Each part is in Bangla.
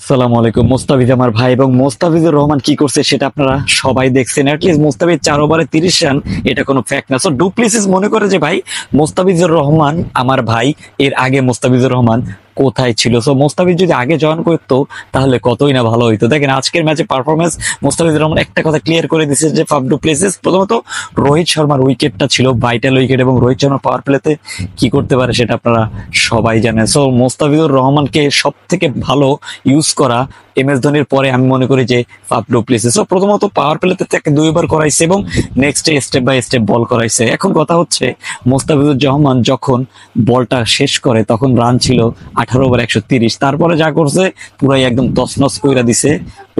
সালাম আলাইকুম। মোস্তাফিজ আমার ভাই এবং মোস্তাফিজুর রহমান কি করছে সেটা আপনারা সবাই দেখছেন। অ্যাটলিস্ট মোস্তাফিজ 4 ওভারে 30 রান, এটা কোনো ফ্যাক্ট না। সো ডুপ্লেসিস মনে করে যে ভাই মোস্তাফিজুর রহমান আমার ভাই, এর আগে মোস্তাফিজুর রহমান কোথায় ছিল? সো মোস্তাফিজ যদি আগে জয়েন করতো তাহলে কতই না ভালো হইতো। দেখেন আজকের ম্যাচে পারফরমেন্স, মোস্তাফিজুর রহমান একটা কথা ক্লিয়ার করে দিচ্ছে যে ফাফ ডুপ্লেসিস প্রথমত রোহিত শর্মার উইকেটটা ছিল ভাইটাল উইকেট এবং রোহিত শর্মা পাওয়ার প্লেতে কি করতে পারে সেটা আপনারা সবাই জানেন। সো মোস্তাফিজুর রহমানকে সব থেকে ভালো ইউজ করা MS ধোনির পরে আমি মনে করি যে ফাফ ডুপ্লেসিস। সো প্রথমত পাওয়ার প্লেতে তাকে 2 বার করাইছে এবং নেক্সট স্টেপ বাই স্টেপ বল করাইছে। এখন কথা হচ্ছে মোস্তাফিজুর রহমান যখন বলটা শেষ করে তখন রান ছিল 18 ওভার 130, তারপরে যা করছে পুরাই একদম তছনছ কইরা দিছে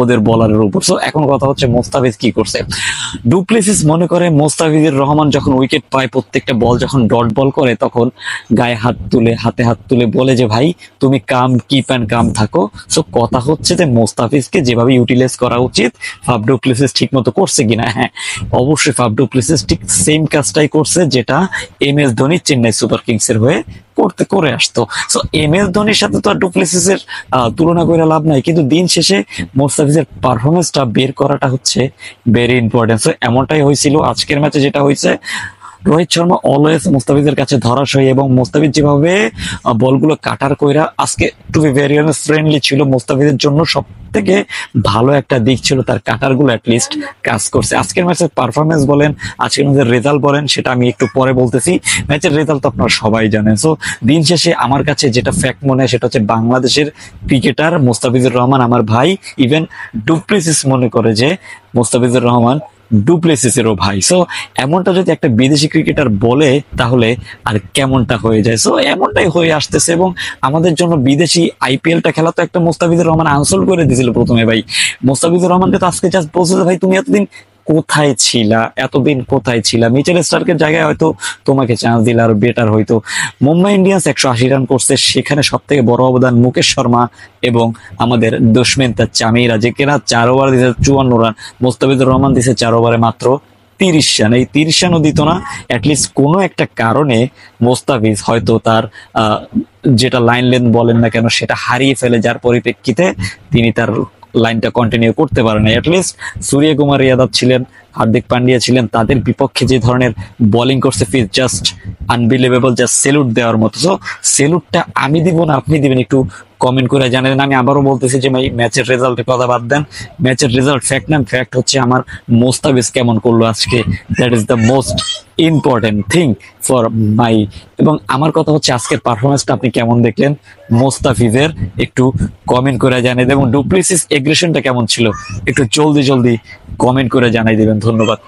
ওদের বলারের উপর। সো এখন কথা হচ্ছে মোস্তাফিজ কি করছে। ডুপ্লেসিস মনে করে মোস্তাফিজুর রহমান যখন উইকেট পায়, প্রত্যেকটা বল যখন ডট বল করে তখন গায়ে হাত তুলে, হাতে হাত তুলে বলে যে ভাই তুমি কাম কিপ অ্যান্ড কাম থাকো। সো কথা হচ্ছে যে মোস্তাফিজকে যেভাবে ইউটিলাইজ করা উচিত ফাফ ডুপ্লেসিস ঠিক মতো করছে কিনা। হ্যাঁ, অবশ্যই ফাফ ডুপ্লেসিস ঠিক সেম কাজটাই করছে যেটা MS Dhoni Chennai Super Kings এর হয়ে করে আসতো। সো MS ধোনির সাথে তো আর ডুপ্লেসিসের তুলনা করে লাভ নাই, কিন্তু দিন শেষে মোস্তাফিজের পারফরমেন্সটা বের করাটা হচ্ছে ভেরি ইম্পর্টেন্ট। সো এমনটাই হয়েছিল আজকের ম্যাচে, যেটা হয়েছে রোহিত শর্মা অলওয়েজ মুস্তাফিজের কাছে ধরাশায়ী এবং মুস্তাফিজ যেভাবে বলগুলো কাটার কইরা আজকে to be very honest friendly ছিল মুস্তাফিজের জন্য। সব থেকে ভালো একটা দিক ছিল তার কাটার গুলো অ্যাটলিস্ট কাজ করছে। আজকের ম্যাচের পারফরমেন্স বলেন, আজকের ম্যাচের রেজাল্ট বলেন, সেটা আমি একটু পরে বলতেছি। ম্যাচের রেজাল্ট তো আপনারা সবাই জানেন। সো দিন শেষে আমার কাছে যেটা ফ্যাক্ট মনে হয় সেটা হচ্ছে বাংলাদেশের ক্রিকেটার মোস্তাফিজুর রহমান আমার ভাই, ইভেন ডুপ্লেসিস মনে করে যে মোস্তাফিজুর রহমান ডুপ্লেসিসেরও ভাই। সো এমনটা যদি একটা বিদেশি ক্রিকেটার বলে তাহলে আর কেমনটা হয়ে যায়। সো এমনটাই হয়ে আসতেছে এবং আমাদের জন্য বিদেশি IPL-টা খেলা তো একটা মোস্তাফিজুর রহমান আনসোল করে দিয়েছিল প্রথমে ভাই। মোস্তাফিজুর রহমানকে তো আজকে জাস্ট বলছে যে ভাই তুমি এতদিন কোথায় ছিলা, এতদিন কোথায় ছিলা? মিচেল স্টার্কের জায়গায় হয়তো তোমাকে চান্স দিলে আর বেটার হইতো। মুম্বাই ইন্ডিয়ান্স 180 রান করছে, সেখানে সব থেকে বড় অবদান মুকেশ শর্মা এবং আমাদের দুশমেন্তা চামিরা, যে কিনা 4 ওভার দিয়েছে 54 রান। মোস্তাফিজুর রহমান দিয়েছে 4 ওভারে মাত্র 30 রান। এই 30 রানও দিত না। অ্যাটলিস্ট কোনো একটা কারণে মোস্তাফিজ হয়তো তার যেটা লাইন লেন্থ বলেন না কেন সেটা হারিয়ে ফেলে, যার পরিপ্রেক্ষিতে তিনি তার লাইনটা কন্টিনিউ করতে পারে না। অ্যাটলিস্ট সূর্যকুমার যাদব ছিলেন, হার্দিক পান্ডিয়া ছিলেন, তাদের বিপক্ষে যে ধরনের বোলিং করছে ফিজ জাস্ট আনবিলিভেবল, জাস্ট সেলুট দেওয়ার মতো। সো সেলুটটা আমি দিব না আপনি দিবেন, একটু কমেন্ট করে জানেন। আমি আবারও বলতেছি যে ভাই ম্যাচের রেজাল্টের কথা বাদ দেন, ম্যাচের রেজাল্ট ফ্যাক্ট না, ফ্যাক্ট হচ্ছে আমার মোস্তাফিজ কেমন করলো আজকে, that is the most important thing for my. এবং আমার কথা হচ্ছে আজকের পারফরমেন্সটা আপনি কেমন দেখলেন মোস্তাফিজের, একটু কমেন্ট করে জানিয়ে দেবেন। এবং ডুপ্লেসিস এগ্রেশনটা কেমন ছিল একটু জলদি জলদি কমেন্ট করে জানাই দিবেন। ধন্যবাদ।